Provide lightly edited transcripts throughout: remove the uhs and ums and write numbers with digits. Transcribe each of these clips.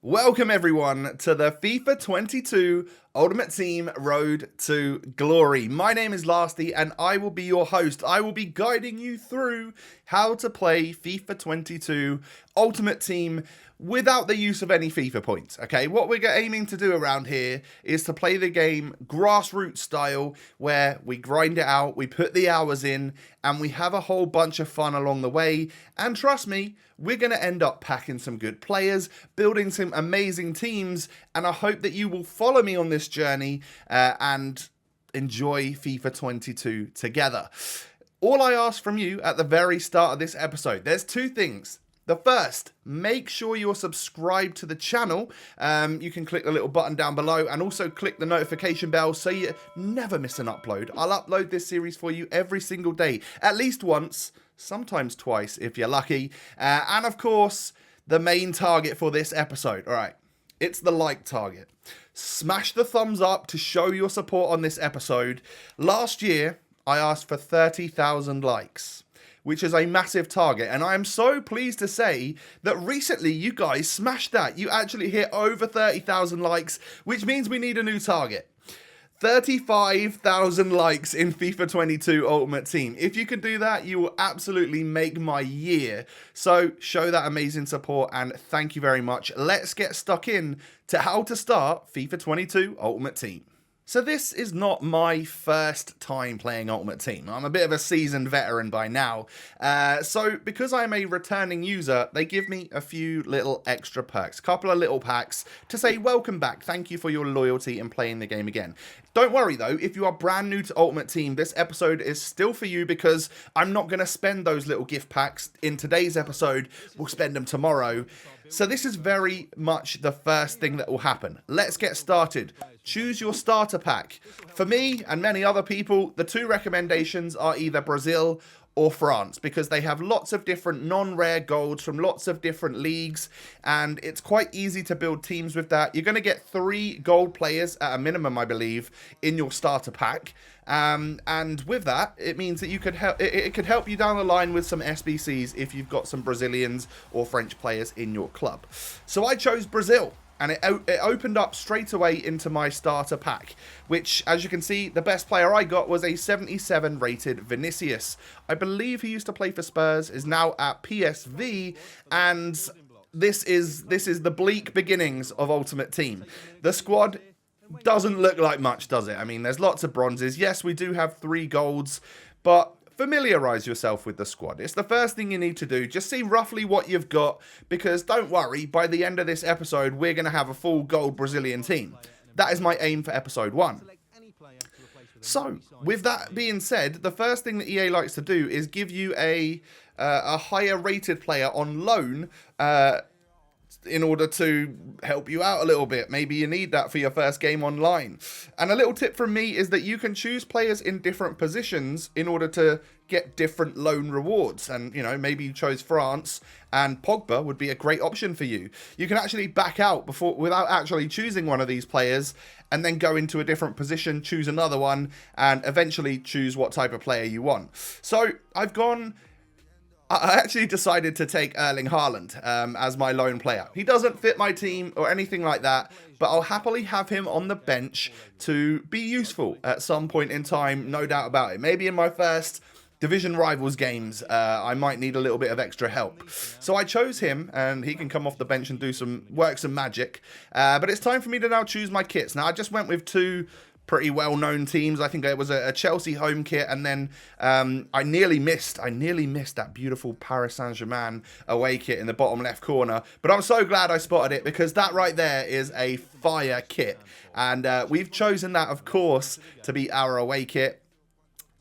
Welcome everyone to the FIFA 22 Ultimate Team Road to Glory. My name is Lasty and I will be your host. I will be guiding you through how to play FIFA 22 Ultimate Team without the use of any FIFA points, okay? What we're aiming to do around here is to play the game grassroots style, where we grind it out, we put the hours in, and we have a whole bunch of fun along the way. And trust me, we're going to end up packing some good players, building some amazing teams, and I hope that you will follow me on this journey and enjoy FIFA 22 together. All I ask from you at the very start of this episode, there's two things. The first, make sure you're subscribed to the channel. You can click the little button down below and also click the notification bell so you never miss an upload. I'll upload this series for you every single day, at least once, sometimes twice if you're lucky. And of course, the main target for this episode. All right, it's the like target. Smash the thumbs up to show your support on this episode. Last year, I asked for 30,000 likes, which is a massive target, and I am so pleased to say that recently you guys smashed that. You actually hit over 30,000 likes, which means we need a new target. 35,000 likes in FIFA 22 Ultimate Team. If you can do that, you will absolutely make my year. So show that amazing support, and thank you very much. Let's get stuck in to how to start FIFA 22 Ultimate Team. So this is not my first time playing Ultimate Team. I'm a bit of a seasoned veteran by now. So because I'm a returning user, they give me a few little extra perks, a couple of little packs to say welcome back, thank you for your loyalty and playing the game again. Don't worry though, if you are brand new to Ultimate Team, this episode is still for you because I'm not going to spend those little gift packs in today's episode. We'll spend them tomorrow. So this is very much the first thing that will happen. Let's get started. Choose your starter pack. For me and many other people, the two recommendations are either Brazil or France, because they have lots of different non-rare golds from lots of different leagues, and it's quite easy to build teams with that. You're going to get 3 gold players at a minimum, I believe, in your starter pack. And with that, it means that you could help. It could help you down the line with some SBCs if you've got some Brazilians or French players in your club. So I chose Brazil, and it opened up straight away into my starter pack, which, as you can see, the best player I got was a 77 rated Vinicius. I believe he used to play for Spurs, is now at PSV, and this is the bleak beginnings of Ultimate Team. The squad doesn't look like much, does it? I mean, there's lots of bronzes. Yes, we do have 3 golds, but familiarize yourself with the squad. It's the first thing you need to do. Just see roughly what you've got, because don't worry, by the end of this episode, we're going to have a full gold Brazilian team. That is my aim for episode 1. So, with that being said, the first thing that EA likes to do is give you a higher rated player on loan, in order to help you out a little bit. Maybe you need that for your first game online. And a little tip from me is that you can choose players in different positions in order to get different loan rewards. And, you know, maybe you chose France, and Pogba would be a great option for you. You can actually back out without actually choosing one of these players, and then go into a different position, choose another one, and eventually choose what type of player you want. So I actually decided to take Erling Haaland as my lone player. He doesn't fit my team or anything like that, but I'll happily have him on the bench to be useful at some point in time, no doubt about it. Maybe in my first Division Rivals games, I might need a little bit of extra help. So I chose him, and he can come off the bench and do some magic. But it's time for me to now choose my kits. Now, I just went with 2 pretty well-known teams. I think it was a Chelsea home kit, and then I nearly missed that beautiful Paris Saint-Germain away kit in the bottom left corner. But I'm so glad I spotted it, because that right there is a fire kit, and we've chosen that, of course, to be our away kit.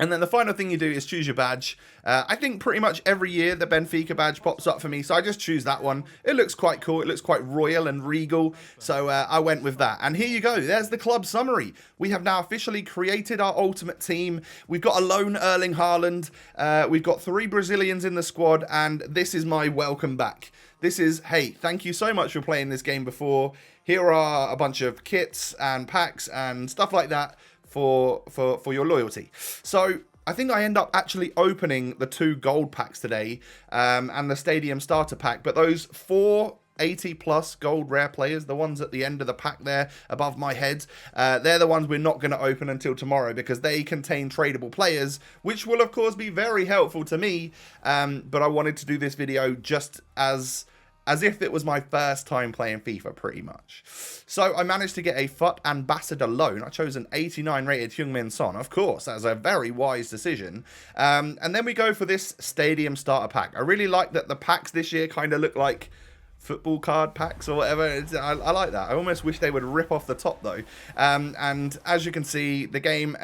And then the final thing you do is choose your badge. I think pretty much every year the Benfica badge pops up for me, so I just choose that one. It looks quite cool. It looks quite royal and regal, so I went with that. And here you go. There's the club summary. We have now officially created our ultimate team. We've got a lone Erling Haaland. We've got 3 Brazilians in the squad, and this is my welcome back. This is, hey, thank you so much for playing this game before. Here are a bunch of kits and packs and stuff like that for your loyalty. So I think I end up actually opening the 2 gold packs today, and the stadium starter pack, but those 4 80 plus gold rare players, the ones at the end of the pack there above my head, they're the ones we're not going to open until tomorrow because they contain tradable players, which will of course be very helpful to me. But I wanted to do this video just as if it was my first time playing FIFA, pretty much. So I managed to get a FUT Ambassador loan. I chose an 89 rated Heung-min Son. Of course, that was a very wise decision. And then we go for this Stadium Starter Pack. I really like that the packs this year kind of look like football card packs or whatever. I like that. I almost wish they would rip off the top though. And as you can see, the game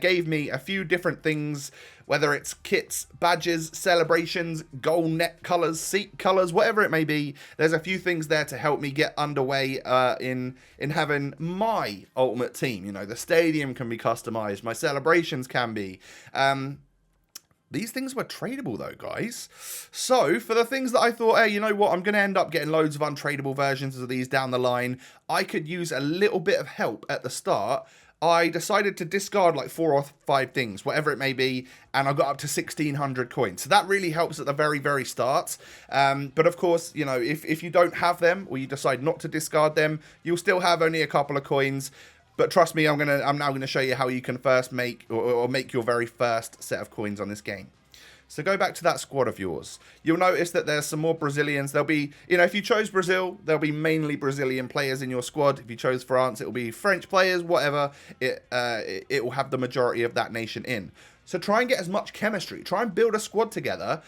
gave me a few different things, whether it's kits, badges, celebrations, goal net colors, seat colors, whatever it may be. There's a few things there to help me get underway in having my ultimate team. You know, the stadium can be customized, my celebrations can be. These things were tradable though, guys. So for the things that I thought, hey, you know what, I'm going to end up getting loads of untradable versions of these down the line, I could use a little bit of help at the start. I decided to discard like 4 or 5 things, whatever it may be, and I got up to 1,600 coins. So that really helps at the very, very start. But of course, you know, if you don't have them or you decide not to discard them, you'll still have only a couple of coins. But trust me, I'm now gonna show you how you can first make or make your very first set of coins on this game. So go back to that squad of yours. You'll notice that there's some more Brazilians. There'll be, you know, if you chose Brazil, there'll be mainly Brazilian players in your squad. If you chose France, it'll be French players, whatever. It will have the majority of that nation in. So try and get as much chemistry. Try and build a squad together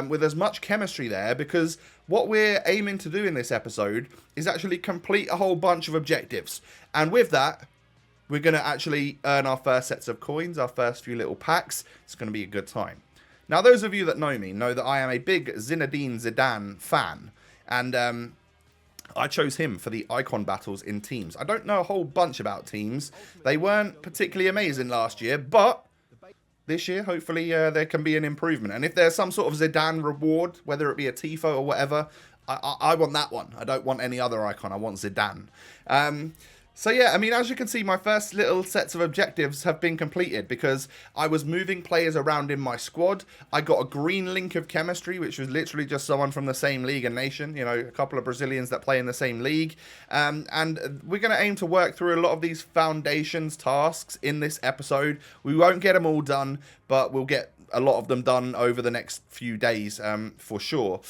with as much chemistry there, because what we're aiming to do in this episode is actually complete a whole bunch of objectives. And with that, we're going to actually earn our first sets of coins, our first few little packs. It's going to be a good time. Now, those of you that know me know that I am a big Zinedine Zidane fan. And I chose him for the icon battles in teams. I don't know a whole bunch about teams. They weren't particularly amazing last year, but this year, hopefully, there can be an improvement. And if there's some sort of Zidane reward, whether it be a Tifo or whatever, I want that one. I don't want any other icon. I want Zidane. So yeah, I mean, as you can see, my first little sets of objectives have been completed because I was moving players around in my squad. I got a green link of chemistry, which was literally just someone from the same league and nation, you know, a couple of Brazilians that play in the same league. And we're going to aim to work through a lot of these foundations tasks in this episode. We won't get them all done, but we'll get a lot of them done over the next few days, for sure.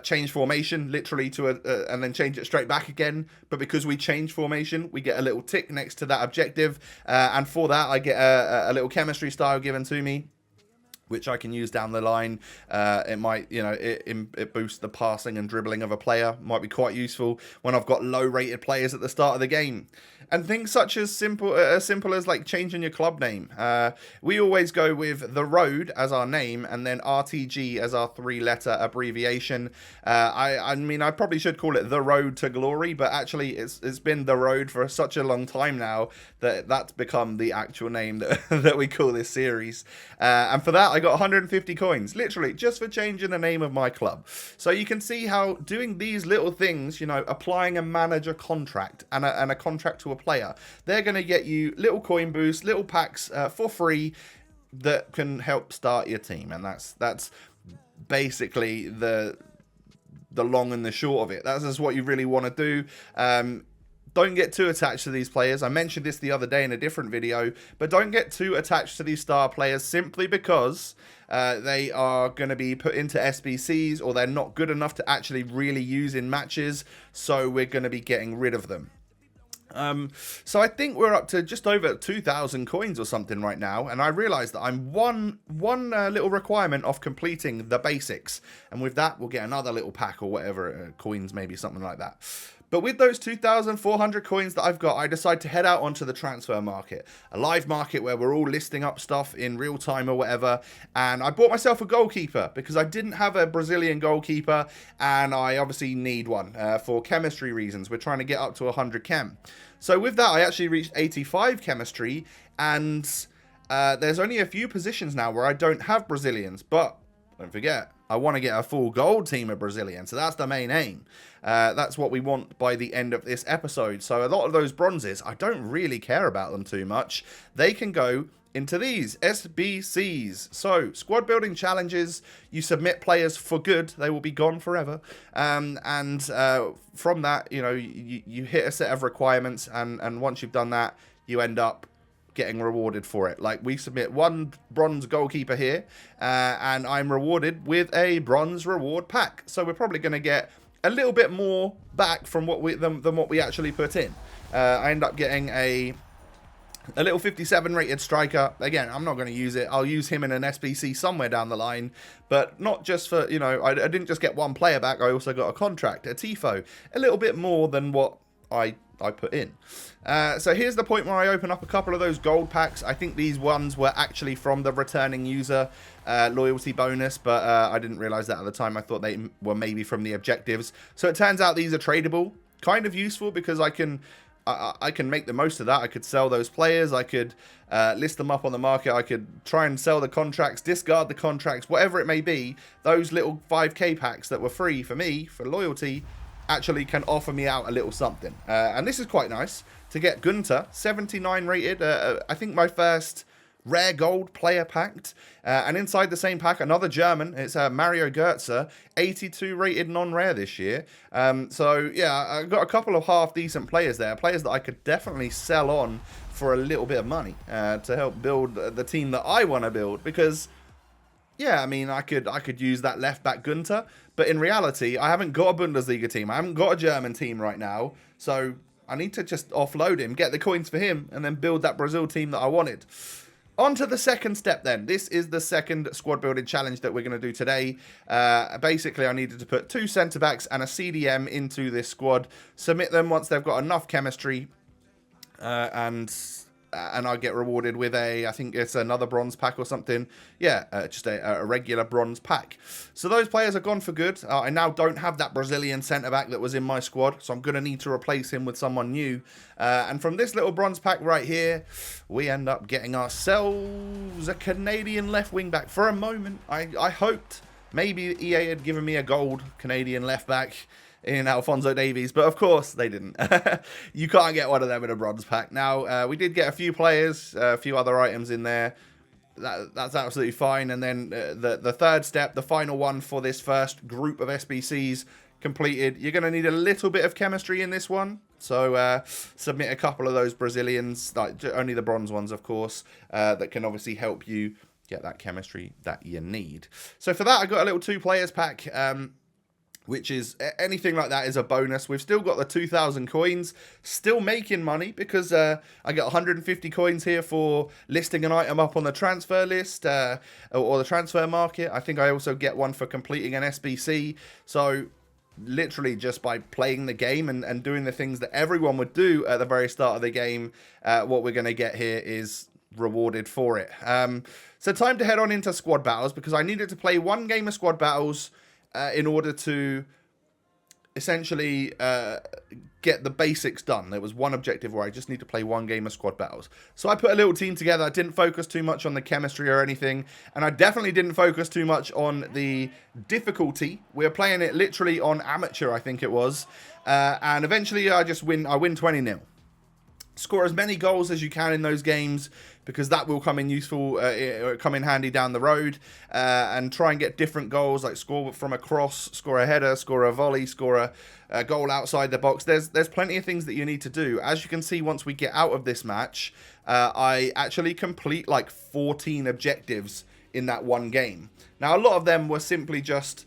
Change formation, literally to and then change it straight back again. But because we change formation, we get a little tick next to that objective. And for that, I get a little chemistry style given to me, which I can use down the line. It might, you know, it boosts the passing and dribbling of a player. Might be quite useful when I've got low-rated players at the start of the game. And things such as simple as like changing your club name. We always go with The Road as our name and then RTG as our 3-letter abbreviation. I mean, I probably should call it The Road to Glory, but actually it's been The Road for such a long time now that that's become the actual name that we call this series. And for that, I got 150 coins, literally, just for changing the name of my club. So you can see how doing these little things, you know, applying a manager contract and a contract to a player, they're going to get you little coin boosts, little packs for free that can help start your team. And that's basically the long and the short of it. That's just what you really want to do. Don't get too attached to these players. I mentioned this the other day in a different video, but don't get too attached to these star players simply because they are going to be put into SBCs or they're not good enough to actually really use in matches. So we're going to be getting rid of them. So I think we're up to just over 2,000 coins or something right now, and I realized that I'm one little requirement of completing the basics, and with that we'll get another little pack or whatever, coins, maybe something like that. But with those 2,400 coins that I've got, I decide to head out onto the transfer market, a live market where we're all listing up stuff in real time or whatever. And I bought myself a goalkeeper because I didn't have a Brazilian goalkeeper, and I obviously need one for chemistry reasons. We're trying to get up to 100 chem. So with that, I actually reached 85 chemistry, and there's only a few positions now where I don't have Brazilians, but don't forget, I want to get a full gold team of Brazilian. So that's the main aim. That's what we want by the end of this episode. So a lot of those bronzes, I don't really care about them too much. They can go into these SBCs. So squad building challenges, you submit players for good, they will be gone forever, and from that, you know, you hit a set of requirements, and once you've done that, you end up getting rewarded for it. Like, we submit one bronze goalkeeper here, and I'm rewarded with a bronze reward pack, so we're probably going to get a little bit more back from what we than what we actually put in. I end up getting a little 57 rated striker. Again, I'm not going to use it. I'll use him in an SBC somewhere down the line, but not just for, you know, I didn't just get one player back. I also got a contract, a tifo, a little bit more than what I put in. So here's the point where I open up a couple of those gold packs. I think these ones were actually from the returning user loyalty bonus, but I didn't realize that at the time. I thought they were maybe from the objectives. So it turns out these are tradable. Kind of useful because I can make the most of that. I could sell those players. I could list them up on the market. I could try and sell the contracts, discard the contracts, whatever it may be. Those little 5k packs that were free for me, for loyalty, actually can offer me out a little something. And this is quite nice to get Gunter, 79 rated. I think my first rare gold player packed. And inside the same pack, another German. It's Mario Götze, 82 rated non-rare this year. So yeah, I got a couple of half decent players there, players that I could definitely sell on for a little bit of money to help build the team that I want to build. Because yeah, I mean, I could use that left back Gunter, but in reality, I haven't got a Bundesliga team. I haven't got a German team right now, so I need to just offload him, get the coins for him, and then build that Brazil team that I wanted. On to the second step then. This is the second squad building challenge that we're going to do today. Basically, I needed to put 2 centre-backs and a CDM into this squad, submit them once they've got enough chemistry, and I get rewarded with I think it's another bronze pack or something. Yeah, just a regular bronze pack. So those players are gone for good. I now don't have that Brazilian centre-back that was in my squad, so I'm going to need to replace him with someone new. And from this little bronze pack right here, we end up getting ourselves a Canadian left wing back. For a moment, I hoped maybe EA had given me a gold Canadian left back in Alphonso Davies, but of course they didn't. You can't get one of them in a bronze pack. Now, we did get a few players, a few other items in there. That's absolutely fine. And then the third step, the final one for this first group of SBCs completed. You're going to need a little bit of chemistry in this one. So submit a couple of those Brazilians, like only the bronze ones, of course, that can obviously help you get that chemistry that you need. So for that, I got a little 2 players pack. Which is, anything like that is a bonus. We've still got the 2,000 coins, still making money because I get 150 coins here for listing an item up on the transfer list or the transfer market. I think I also get one for completing an SBC. So literally just by playing the game and doing the things that everyone would do at the very start of the game, what we're going to get here is rewarded for it. So time to head on into squad battles because I needed to play 1 game of squad battles in order to essentially get the basics done. There was one objective where I just need to play 1 game of squad battles. So I put a little team together. I didn't focus too much on the chemistry or anything. And I definitely didn't focus too much on the difficulty. We were playing it literally on amateur, I think it was. And eventually I win 20-0. Score as many goals as you can in those games because that will come in useful, come in handy down the road, and try and get different goals, like score from a cross, score a header, score a volley, score a goal outside the box. There's plenty of things that you need to do. As you can see, once we get out of this match, I actually complete like 14 objectives in that 1 game. Now, a lot of them were simply just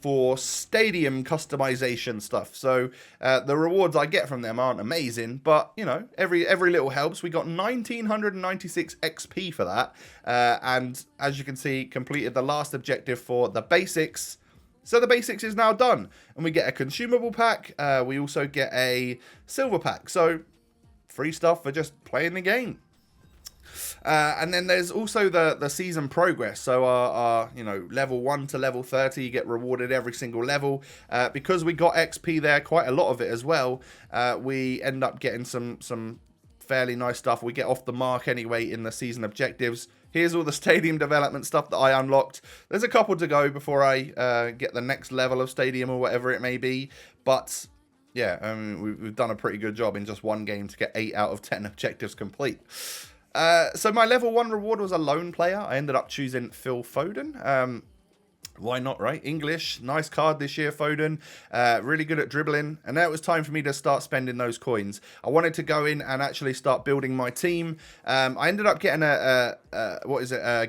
for stadium customization stuff. So the rewards I get from them aren't amazing, but you know, every little helps. We got 1996 XP for that, and as you can see, completed the last objective for the basics. So the basics is now done, and we get a consumable pack. We also get a silver pack. So free stuff for just playing the game. And then there's also the season progress. So our you know, level 1 to level 30, you get rewarded every single level. Because we got XP there, quite a lot of it as well, we end up getting some fairly nice stuff. We get off the mark anyway in the season objectives. Here's all the stadium development stuff that I unlocked. There's a couple to go before I get the next level of stadium or whatever it may be. But yeah, we've done a pretty good job in just one game to get 8 out of 10 objectives complete. So my level 1 reward was a lone player. I ended up choosing Phil Foden. Why not, right? English, nice card this year, Foden. Really good at dribbling. And now it was time for me to start spending those coins. I wanted to go in and actually start building my team. I ended up getting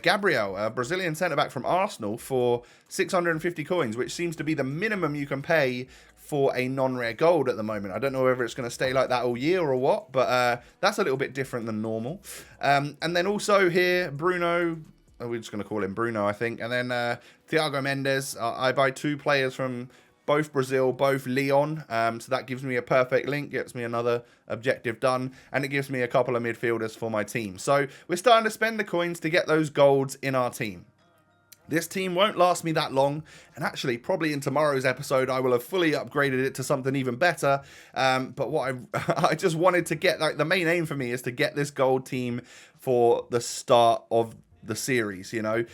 Gabriel, a Brazilian centre-back from Arsenal for 650 coins, which seems to be the minimum you can pay for a non-rare gold at the moment. I don't know whether it's going to stay like that all year or what, but that's a little bit different than normal. And then also here, Bruno... we're just going to call him Bruno, I think. And then Thiago Mendes. I buy 2 players from both Brazil, both Lyon. So that gives me a perfect link, gets me another objective done. And it gives me a couple of midfielders for my team. So we're starting to spend the coins to get those golds in our team. This team won't last me that long, and actually probably in tomorrow's episode I will have fully upgraded it to something even better. But what I just wanted to get, like, the main aim for me is to get this gold team for the start of the series, you know.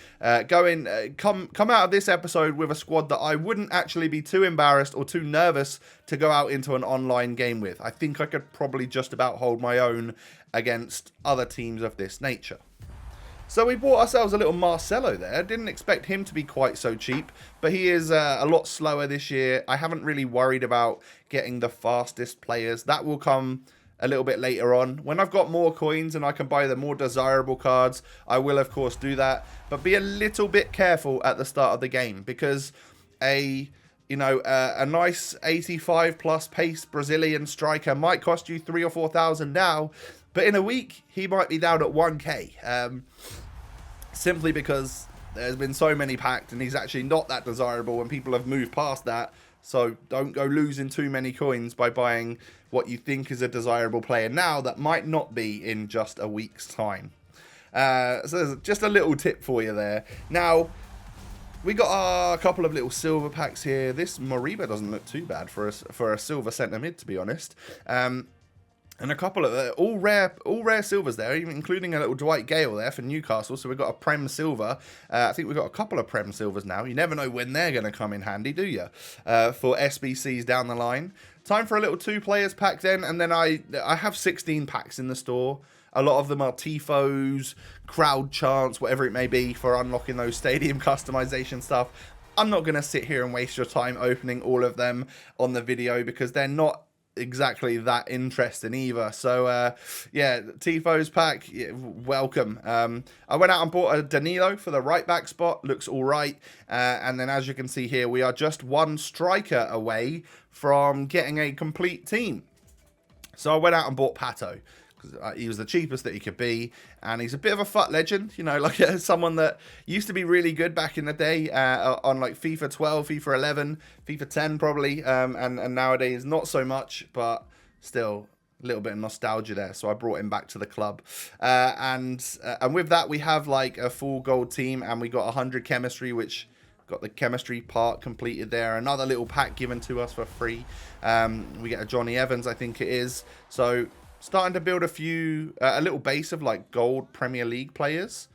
Come out of this episode with a squad that I wouldn't actually be too embarrassed or too nervous to go out into an online game with. I think I could probably just about hold my own against other teams of this nature. So we bought ourselves a little Marcelo there. Didn't expect him to be quite so cheap, but he is a lot slower this year. I haven't really worried about getting the fastest players. That will come a little bit later on. When I've got more coins and I can buy the more desirable cards, I will of course do that. But be a little bit careful at the start of the game, because a nice 85 plus pace Brazilian striker might cost you 3,000 or 4,000 now, but in a week he might be down at 1k. Simply because there's been so many packed and he's actually not that desirable and people have moved past that. So don't go losing too many coins by buying what you think is a desirable player now that might not be in just a week's time. So there's just a little tip for you there. Now, we got a couple of little silver packs here. This Moriba doesn't look too bad for a silver centre mid, to be honest. And a couple of all rare silvers there, even including a little Dwight Gale there for Newcastle. So we've got a Prem Silver. I think we've got a couple of Prem Silvers now. You never know when they're going to come in handy, do you? For SBCs down the line. Time for a little 2 players pack then. And then I have 16 packs in the store. A lot of them are Tifos, crowd chants, whatever it may be, for unlocking those stadium customization stuff. I'm not going to sit here and waste your time opening all of them on the video because they're not exactly that interesting either. So yeah, Tifo's pack, yeah, welcome. I went out and bought a Danilo for the right back spot. Looks all right. And then as you can see here, we are just 1 striker away from getting a complete team. So I went out and bought Pato, because he was the cheapest that he could be, and he's a bit of a FUT legend, you know, like someone that used to be really good back in the day on like FIFA 12, FIFA 11, FIFA 10 probably, and nowadays not so much, but still a little bit of nostalgia there. So I brought him back to the club, and with that we have like a full gold team, and we got 100 chemistry, which got the chemistry part completed there. Another little pack given to us for free. We get a Johnny Evans, I think it is. So starting to build a little base of like gold Premier League players,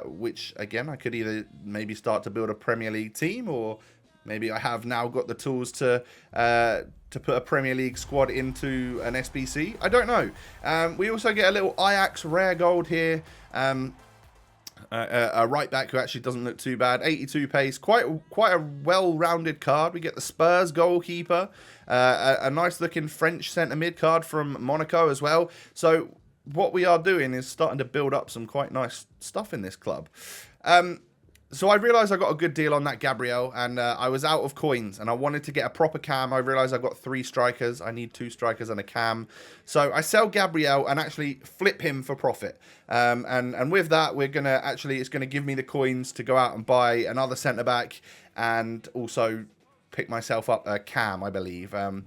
which again, I could either maybe start to build a Premier League team, or maybe I have now got the tools to put a Premier League squad into an SBC. I don't know. We also get a little Ajax rare gold here. A right back who actually doesn't look too bad. 82 pace, quite a well-rounded card. We get the Spurs goalkeeper, a nice looking French centre mid card from Monaco as well. So what we are doing is starting to build up some quite nice stuff in this club. So I realised I got a good deal on that Gabriel, and I was out of coins, and I wanted to get a proper cam. I realised I got 3 strikers. I need 2 strikers and a cam. So I sell Gabriel and actually flip him for profit. And with that, it's gonna give me the coins to go out and buy another centre back, and also pick myself up a cam, I believe. And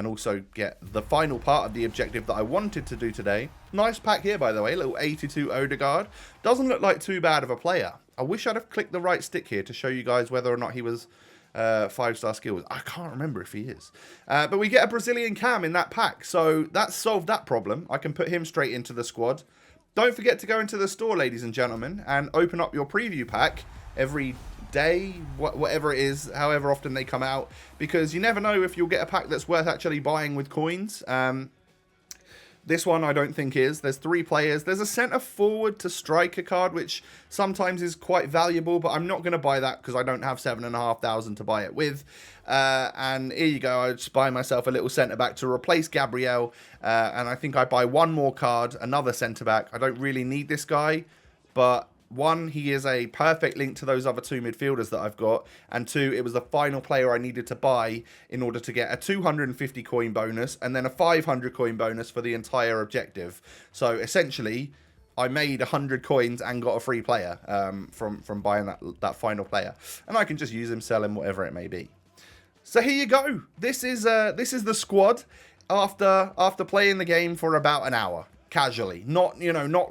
also get the final part of the objective that I wanted to do today. Nice pack here, by the way, little 82 Odegaard. Doesn't look like too bad of a player. I wish I'd have clicked the right stick here to show you guys whether or not he was 5-star skills. I can't remember if he is. But we get a Brazilian cam in that pack, so that's solved that problem. I can put him straight into the squad. Don't forget to go into the store, ladies and gentlemen, and open up your preview pack every day, whatever it is, however often they come out, because you never know if you'll get a pack that's worth actually buying with coins. This one I don't think is. There's 3 players. There's a centre forward to striker card, which sometimes is quite valuable, but I'm not going to buy that because I don't have 7,500 to buy it with. And here you go. I just buy myself a little centre back to replace Gabriel. And I think I buy one more card, another centre back. I don't really need this guy, but 1, he is a perfect link to those other 2 midfielders that I've got, and 2, it was the final player I needed to buy in order to get a 250 coin bonus and then a 500 coin bonus for the entire objective. So essentially, I made 100 coins and got a free player from buying that final player, and I can just use him, sell him, whatever it may be. So here you go. This is the squad after playing the game for about an hour. Casually, not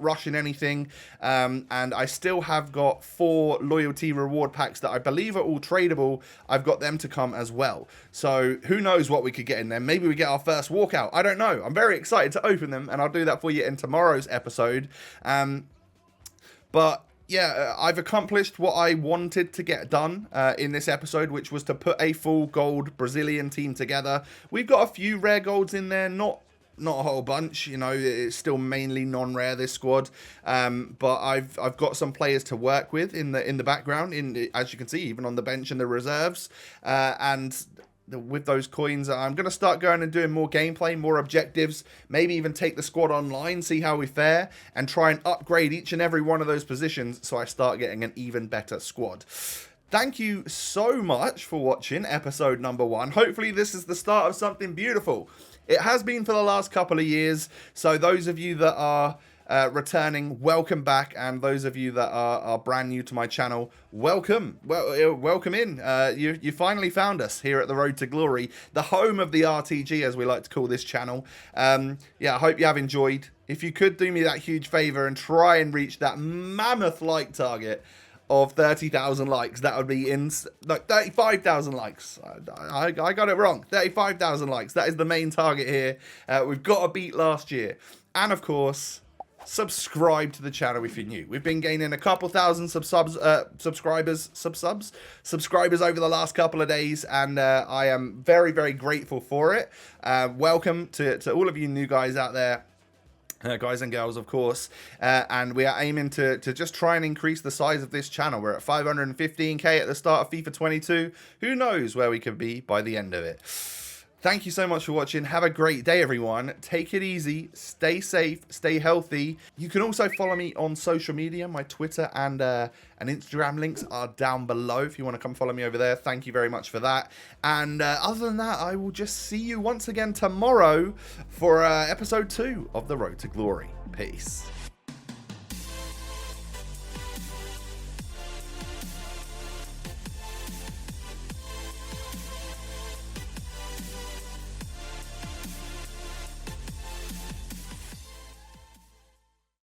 rushing anything, and I still have got 4 loyalty reward packs that I believe are all tradable. I've got them to come as well, so who knows what we could get in there. Maybe we get our first walkout, I don't know. I'm very excited to open them, and I'll do that for you in tomorrow's episode. But yeah, I've accomplished what I wanted to get done in this episode, which was to put a full gold Brazilian team together. We've got a few rare golds in there, not a whole bunch, it's still mainly non-rare, this squad, but I've got some players to work with in the background, as you can see, even on the bench and the reserves, and with those coins, I'm going to start going and doing more gameplay, more objectives, maybe even take the squad online, see how we fare, and try and upgrade each and every one of those positions so I start getting an even better squad. Thank you so much for watching episode number 1. Hopefully this is the start of something beautiful. It has been for the last couple of years, so those of you that are returning, welcome back, and those of you that are brand new to my channel, welcome. Welcome in. You finally found us here at the Road to Glory, the home of the RTG, as we like to call this channel. Yeah, I hope you have enjoyed. If you could do me that huge favor and try and reach that mammoth like target of 30,000 likes, that would be 35,000 likes. I got it wrong. 35,000 likes. That is the main target here. We've got to beat last year. And of course, subscribe to the channel if you're new. We've been gaining a couple thousand subscribers over the last couple of days, and I am very, very grateful for it. Welcome to all of you new guys out there. Guys and girls, of course, and we are aiming to just try and increase the size of this channel. We're at 515k at the start of FIFA 22. Who knows where we could be by the end of it. Thank you so much for watching. Have a great day, everyone. Take it easy. Stay safe. Stay healthy. You can also follow me on social media. My Twitter and Instagram links are down below if you want to come follow me over there. Thank you very much for that. And other than that, I will just see you once again tomorrow for episode 2 of The Road to Glory. Peace.